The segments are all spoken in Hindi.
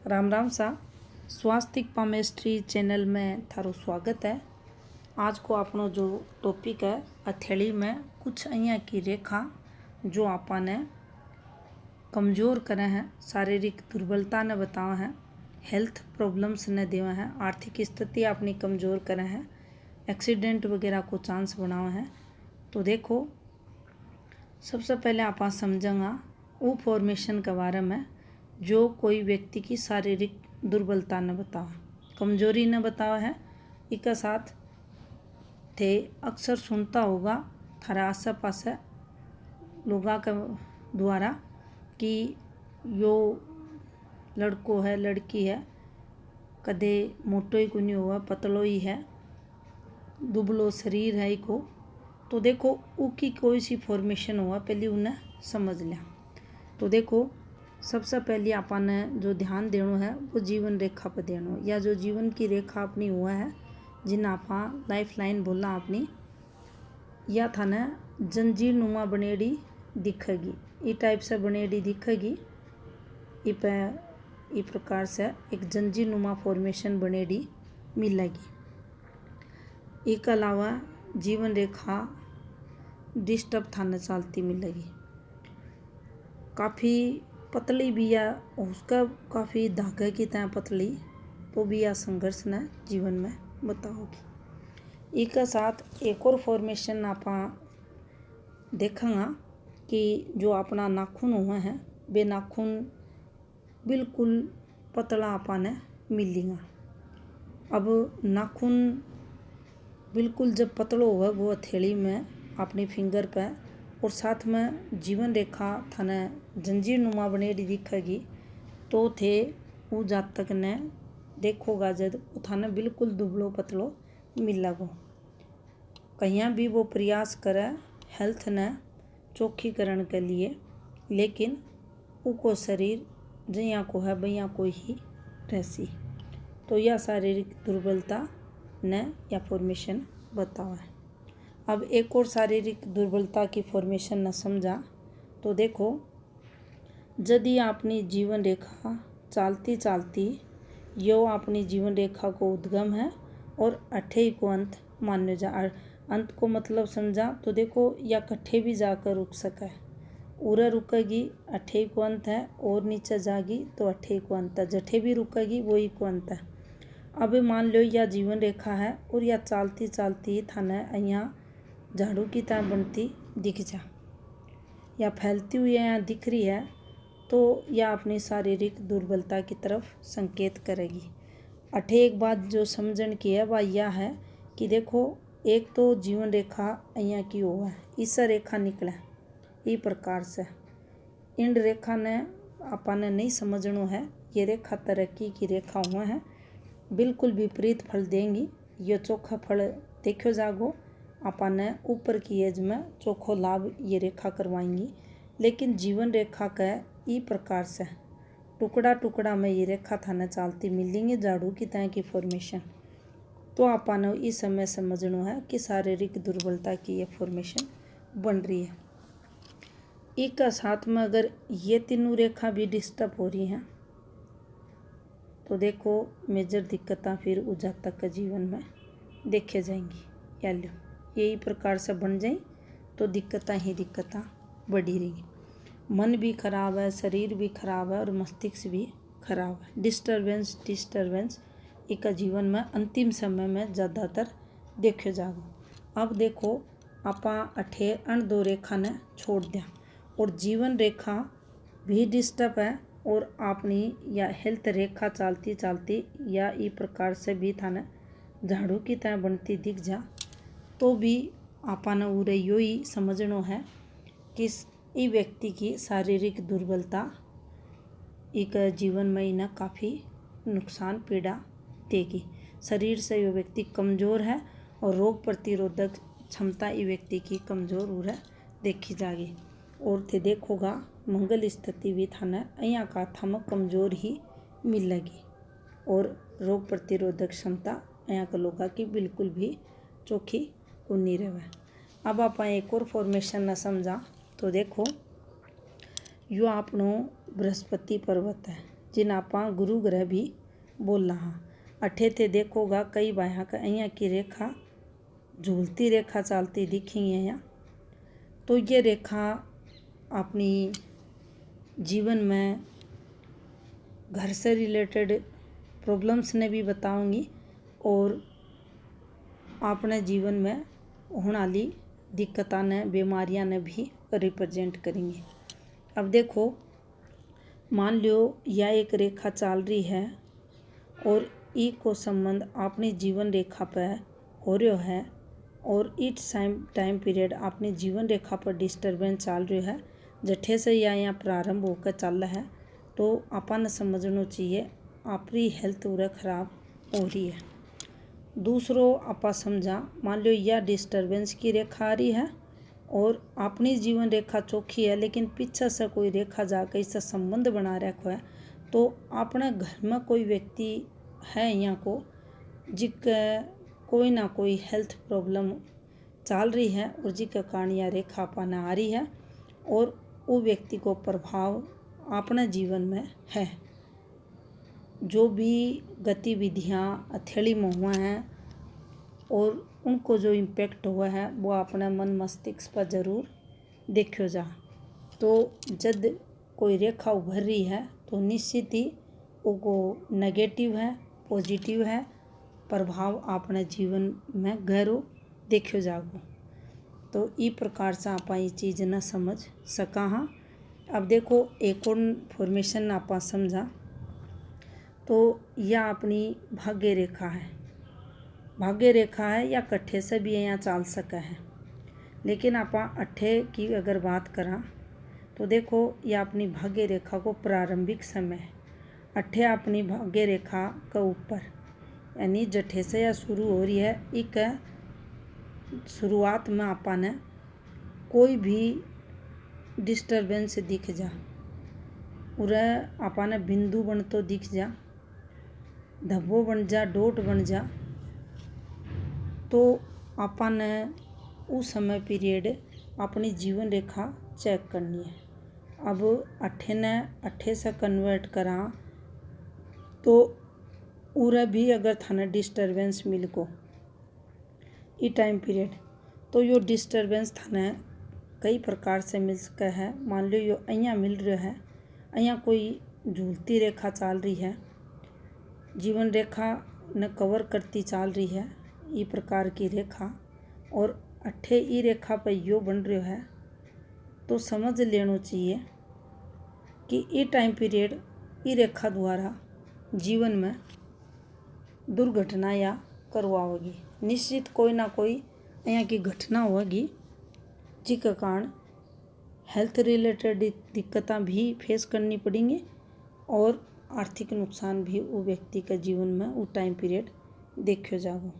राम राम सा स्वास्थ्य पामेस्ट्री चैनल में थारो स्वागत है। आज को अपनो जो टॉपिक है हथेली में कुछ अइया की रेखा जो आपने कमज़ोर करे हैं, शारीरिक दुर्बलता ने बतावा है, हेल्थ प्रॉब्लम्स ने देवा है, आर्थिक स्थिति अपनी कमज़ोर करे हैं, एक्सीडेंट वगैरह को चांस बनावा है। तो देखो सबसे पहले आप समझेंगा वो फॉर्मेशन के बारे में जो कोई व्यक्ति की शारीरिक दुर्बलता न बतावा, कमजोरी न बतावा है। इसके साथ थे अक्सर सुनता होगा थारा आस पास लोगों के द्वारा कि यो लड़को है लड़की है कदे मोटो ही कुछ हुआ, पतलो ही है, दुबलो शरीर है इको। तो देखो उसकी कोई सी फॉर्मेशन हुआ पहले उन्हें समझ लिया। तो देखो सबसे पहले आपने जो ध्यान देना है वो जीवन रेखा पर देना, या जो जीवन की रेखा अपनी हुआ है जिन आप लाइफ लाइन बोला अपनी, या थाने जंजीर नुमा बनेड़ी दिखेगी, इस टाइप से बनेड़ी दिखेगी। इस प्रकार से एक जंजीर नुमा फॉर्मेशन बनेड़ी मिलेगी। इसके अलावा जीवन रेखा डिस्टर्ब थाने चलती मिलेगी, काफ़ी पतली भी या उसका काफ़ी धागे की तरह पतली, तो भी यह संघर्ष न जीवन में बताओगी। इसके साथ एक और फॉर्मेशन आप देखेंगे कि जो अपना नाखून हुआ है वे नाखून बिल्कुल पतला आपने मिलेगा। अब नाखून बिल्कुल जब पतलो हुआ वो हथेली में अपनी फिंगर पे, और साथ में जीवन रेखा थाने जंजीर नुमा बनेड़ी दिखेगी। तो थे वो जातक ने देखोगा जब थाने बिल्कुल दुबलो पतलो मिलेगो। कहीं भी वो प्रयास करे हेल्थ ने चौखी करने के लिए, लेकिन उको शरीर जैया को है भैया को ही रहसी। तो यह शारीरिक दुर्बलता ने या फॉर्मेशन बतावा है। अब एक और शारीरिक दुर्बलता की फॉर्मेशन न समझा। तो देखो यदि अपनी जीवन रेखा चालती चालती यो अपनी जीवन रेखा को उद्गम है और अठे को अंत मान्य जा, अंत को मतलब समझा। तो देखो या कट्ठे भी जाकर रुक सके, उरे रुकेगी अठे को अंत है, और नीचे जागी तो अठे को अंत है, जठे भी रुकेगी वही को अंत है। अब मान लो या जीवन रेखा है और या चालती चालती थाने अइया झाड़ू की तरह बनती दिख जा, या फैलती हुई यहाँ दिख रही है, तो यह अपनी शारीरिक दुर्बलता की तरफ संकेत करेगी। अठे एक बात जो समझने की है वह यह है कि देखो एक तो जीवन रेखा यहाँ की हुआ है, इससे रेखा निकले इस प्रकार से, इन रेखा ने आपने नहीं समझना है। ये रेखा तरक्की की रेखा हुआ है, बिल्कुल विपरीत फल देंगी। ये चोखा फल देखो जागो आपने ऊपर की एज में चोखो लाभ ये रेखा करवाएंगी। लेकिन जीवन रेखा का ई प्रकार से टुकड़ा टुकड़ा में ये रेखा थाने चालती मिलेंगे झाड़ू की तरह की फॉर्मेशन। तो आपने इस समय समझना है कि शारीरिक दुर्बलता की ये फॉर्मेशन बन रही है। एक साथ में अगर ये तीनों रेखा भी डिस्टर्ब हो रही हैं तो देखो मेजर दिक्कतें फिर उस जातक के जीवन में देखे जाएंगी। या लो यही प्रकार से बन जाए तो दिक्कतें ही दिक्कतें बढ़ी रहेंगी। मन भी खराब है, शरीर भी खराब है और मस्तिष्क भी खराब है। डिस्टर्बेंस एक जीवन में अंतिम समय में ज़्यादातर देखे जागो। अब देखो आप अठे अन दो रेखा ने छोड़ दिया और जीवन रेखा भी डिस्टर्ब है, और अपनी या हेल्थ रेखा चालती चालती या इस प्रकार से भी थाने झाड़ू की तरह बनती दिख जा, तो भी आपने उरे यो ही समझना है कि इस व्यक्ति की शारीरिक दुर्बलता एक जीवन में इन्हें काफ़ी नुकसान पीड़ा देगी। शरीर से ये व्यक्ति कमज़ोर है और रोग प्रतिरोधक क्षमता इस व्यक्ति की कमज़ोर उरे देखी जाएगी। और थे देखोगा मंगल स्थिति भी थाने अइया का थम कमज़ोर ही मिलेगी, और रोग प्रतिरोधक क्षमता अइया के लोगों की बिल्कुल भी चोखी को नहीं रहे। अब आप एक और फॉर्मेशन न समझा। तो देखो यो आपनो बृहस्पति पर्वत है, जिन आपा गुरु ग्रह भी बोल रहा। अठे थे देखोगा कई बाया का અહીંયા की रेखा झूलती रेखा चालती दिखेंगी यहाँ। तो ये रेखा अपनी जीवन में घर से रिलेटेड प्रॉब्लम्स ने भी बताऊंगी और अपने जीवन में होने वाली दिक्कतां ने बीमारियां ने भी रिप्रेजेंट करेंगी। अब देखो, मान लो यह एक रेखा चल रही है और ई को संबंध अपनी जीवन रेखा पर हो रहा है और इस टाइम पीरियड अपनी जीवन रेखा पर डिस्टर्बेंस चल रही है, जठे से या यहाँ प्रारंभ होकर चल रहा है। तो अपन समझना चाहिए आपकी हेल्थ पूरा खराब हो रही है। दूसरों आपा समझा, मान लो यह डिस्टर्बेंस की रेखा आ रही है और अपनी जीवन रेखा चौखी है, लेकिन पीछे से कोई रेखा जाकर इससे संबंध बना रखा है। तो अपने घर में कोई व्यक्ति है यहाँ को जिसके कोई ना कोई हेल्थ प्रॉब्लम चल रही है और जिसके कारण यह रेखा अपना आ रही है और वो व्यक्ति को प्रभाव अपने जीवन में है। जो भी गतिविधियाँ हथेली में हुआ हैं और उनको जो इम्पेक्ट हुआ है वो अपने मन मस्तिष्क पर ज़रूर देखो जा। तो जब कोई रेखा उभर रही है तो निश्चित ही वो नेगेटिव है पॉजिटिव है प्रभाव अपने जीवन में गहरो देखो जागो। तो ई प्रकार से आप ये चीज़ न समझ सका। हाँ, अब देखो एक और फॉर्मेशन आप समझा। तो यह अपनी भाग्य रेखा है। भाग्य रेखा है या कट्ठे से भी यहाँ चल सका है, लेकिन आप अट्ठे की अगर बात करा तो देखो यह अपनी भाग्य रेखा को प्रारंभिक समय है। अट्ठे अपनी भाग्य रेखा के ऊपर यानी जठे से या शुरू हो रही है। एक शुरुआत में अपन कोई भी डिस्टर्बेंस दिख जा उरे अपन बिंदु बन तो दिख जा, धब्बो बन जा, डोट बन जा, तो अपन उस समय पीरियड अपनी जीवन रेखा चेक करनी है। अब अट्ठे से कन्वर्ट करा तो उरे भी अगर थाने डिस्टर्बेंस मिल को ई टाइम पीरियड, तो यो डिस्टर्बेंस थाने कई प्रकार से मिल सका है। मान लो यो અહીંયા मिल रहा है, અહીંયા कोई झूलती रेखा चल रही है, जीवन रेखा ने कवर करती चल रही है ई प्रकार की रेखा, और अट्ठे ई रेखा पर यो बन रहा है। तो समझ लेना चाहिए कि ई टाइम पीरियड ई रेखा द्वारा जीवन में दुर्घटना या करवाएगी। निश्चित कोई ना कोई यहाँ की घटना होगी जिसके कारण हेल्थ रिलेटेड दिक्कतें भी फेस करनी पड़ेंगी और आर्थिक नुकसान भी वो व्यक्ति के जीवन में वो टाइम पीरियड देखो जागो।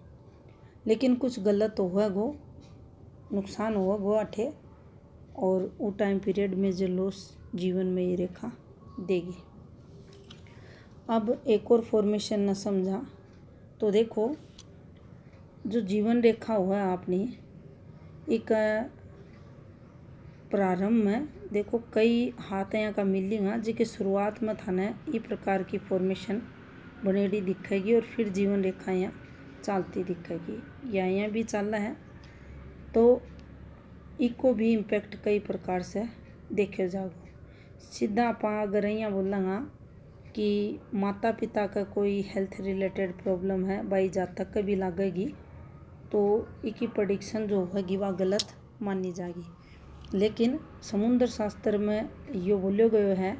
लेकिन कुछ गलत हुआ गो, नुकसान हुआ गो अठे, और वो टाइम पीरियड में जो लॉस जीवन में ये रेखा देगी। अब एक और फॉर्मेशन न समझा तो देखो, जो जीवन रेखा हुआ है अपनी एक प्रारंभ में देखो कई हाथ यहाँ का मिलेगा जिसकी शुरुआत में थाने ई प्रकार की फॉर्मेशन बनेड़ी दिखेगी और फिर जीवन रेखा यहाँ चलती दिखेगी या यहाँ भी चल रहा है। तो इको भी इम्पेक्ट कई प्रकार से देखे जाओगे। सीधा आप अगर यहाँ बोलेंगा कि माता पिता का कोई हेल्थ रिलेटेड प्रॉब्लम है बाई जातक का भी लगेगी, तो इसकी प्रेडिक्शन जो होगी वह गलत मानी जाएगी। लेकिन समुद्र शास्त्र में ये बोलो गया है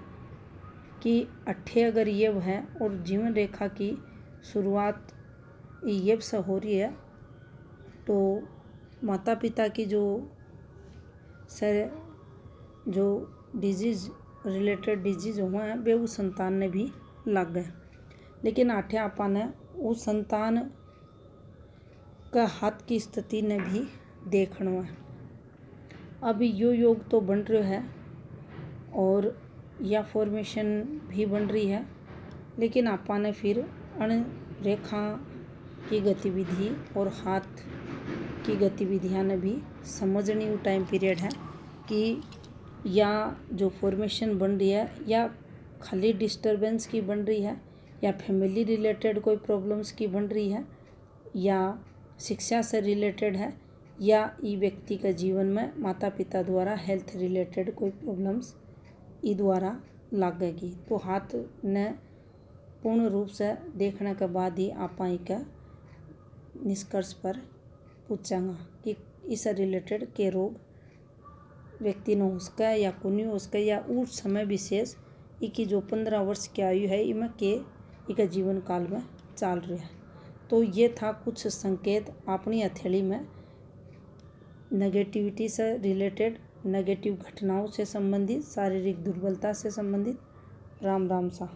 कि अट्ठे अगर ये है और जीवन रेखा की शुरुआत ये से हो रही है, तो माता पिता की जो डिजीज़ रिलेटेड डिजीज़ हुआ है वे उस संतान ने भी लग गए। लेकिन आठे आपा ने उस संतान का हाथ की स्थिति ने भी देखना है। अभी यो योग तो बन रहा है और या फॉर्मेशन भी बन रही है, लेकिन आपा ने फिर अण रेखा की गतिविधि और हाथ की गतिविधियां ने भी समझनी वो टाइम पीरियड है कि या जो फॉर्मेशन बन रही है या खाली डिस्टर्बेंस की बन रही है, या फैमिली रिलेटेड कोई प्रॉब्लम्स की बन रही है, या शिक्षा से रिलेटेड है, या ई व्यक्ति के जीवन में माता पिता द्वारा हेल्थ रिलेटेड कोई प्रॉब्लम्स ई द्वारा लागेगी। तो हाथ ने पूर्ण रूप से देखने के बाद ही आप के निष्कर्ष पर पूछेंगे कि इससे रिलेटेड के रोग व्यक्ति ने उसका या कुनी उसका या उस समय विशेष इकी जो 15 वर्ष की आयु है इमें के इका जीवन काल में चल रहा है। तो ये था कुछ संकेत अपनी हथेली में नेगेटिविटी से रिलेटेड, नेगेटिव घटनाओं से संबंधित, शारीरिक दुर्बलता से संबंधित। राम राम सा।